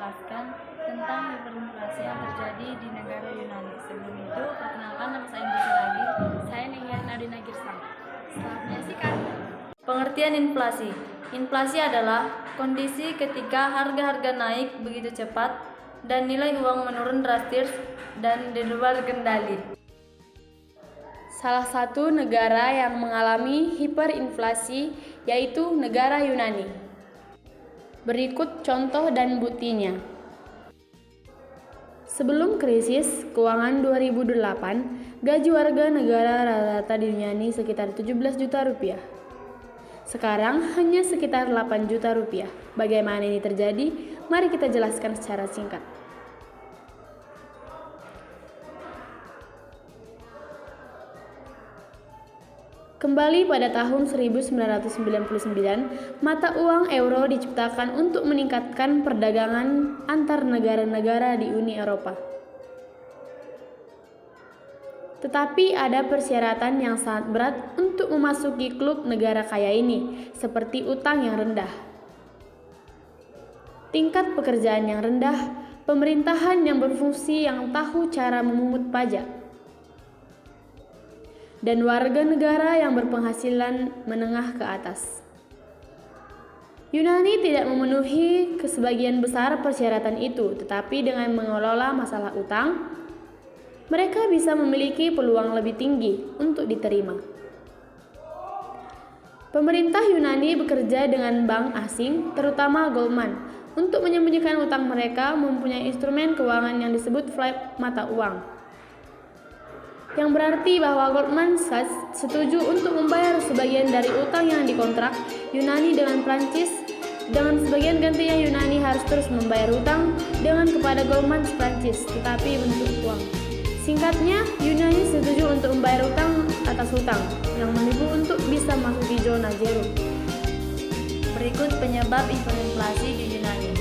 menjelaskan tentang hiperinflasi yang terjadi di negara Yunani. Sebelum itu, perkenalkan nama saya Inggris lagi. Saya Ningyan Adina Girsang. Selamat menyaksikan. Pengertian inflasi. Inflasi adalah kondisi ketika harga-harga naik begitu cepat dan nilai uang menurun drastis dan di luar kendali. Salah satu negara yang mengalami hiperinflasi yaitu negara Yunani. Berikut contoh dan buktinya. Sebelum krisis keuangan 2008, gaji warga negara rata-rata di Yunani sekitar 17 juta rupiah. Sekarang hanya sekitar 8 juta rupiah. Bagaimana ini terjadi? Mari kita jelaskan secara singkat. Kembali pada tahun 1999, mata uang euro diciptakan untuk meningkatkan perdagangan antar negara-negara di Uni Eropa. Tetapi ada persyaratan yang sangat berat untuk memasuki klub negara kaya ini, seperti utang yang rendah, tingkat pekerjaan yang rendah, pemerintahan yang berfungsi yang tahu cara memungut pajak, dan warga negara yang berpenghasilan menengah ke atas. Yunani tidak memenuhi sebagian besar persyaratan itu, tetapi dengan mengelola masalah utang, mereka bisa memiliki peluang lebih tinggi untuk diterima. Pemerintah Yunani bekerja dengan bank asing, terutama Goldman, untuk menyembunyikan utang mereka mempunyai instrumen keuangan yang disebut flap mata uang, yang berarti bahwa Goldman Sachs setuju untuk membayar sebagian dari utang yang dikontrak Yunani dengan Prancis. Dengan sebagian gantinya Yunani harus terus membayar utang dengan kepada Goldman Prancis, tetapi bentuk uang. Singkatnya, Yunani setuju untuk membayar utang atas hutang yang menipu untuk bisa masuki zona zero. Berikut penyebab hiperinflasi di Yunani.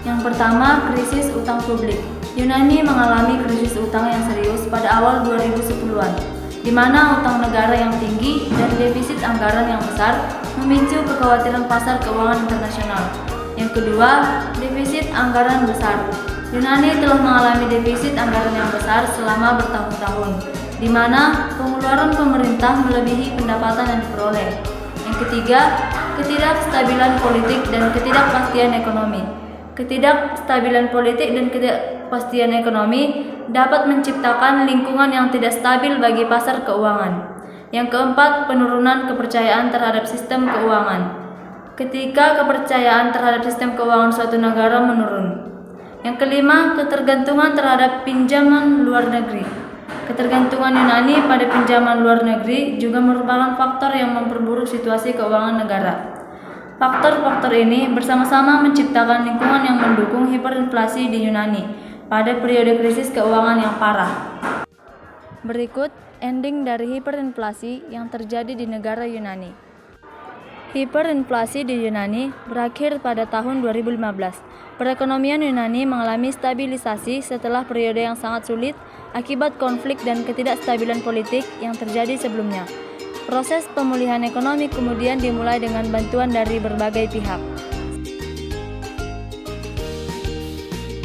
Yang pertama, krisis utang publik. Yunani mengalami krisis utang yang serius pada awal 2010-an, di mana utang negara yang tinggi dan defisit anggaran yang besar memicu kekhawatiran pasar keuangan internasional. Yang kedua, defisit anggaran besar. Yunani telah mengalami defisit anggaran yang besar selama bertahun-tahun, di mana pengeluaran pemerintah melebihi pendapatan yang diperoleh. Yang ketiga, ketidakstabilan politik dan ketidakpastian ekonomi. Ketidakstabilan politik dan ketidakpastian ekonomi dapat menciptakan lingkungan yang tidak stabil bagi pasar keuangan. Yang keempat, penurunan kepercayaan terhadap sistem keuangan. Ketika kepercayaan terhadap sistem keuangan suatu negara menurun. Yang kelima, ketergantungan terhadap pinjaman luar negeri. Ketergantungan Yunani pada pinjaman luar negeri juga merupakan faktor yang memperburuk situasi keuangan negara. Faktor-faktor ini bersama-sama menciptakan lingkungan yang mendukung hiperinflasi di Yunani pada periode krisis keuangan yang parah. Berikut ending dari hiperinflasi yang terjadi di negara Yunani. Hiperinflasi di Yunani berakhir pada tahun 2015. Perekonomian Yunani mengalami stabilisasi setelah periode yang sangat sulit akibat konflik dan ketidakstabilan politik yang terjadi sebelumnya. Proses pemulihan ekonomi kemudian dimulai dengan bantuan dari berbagai pihak.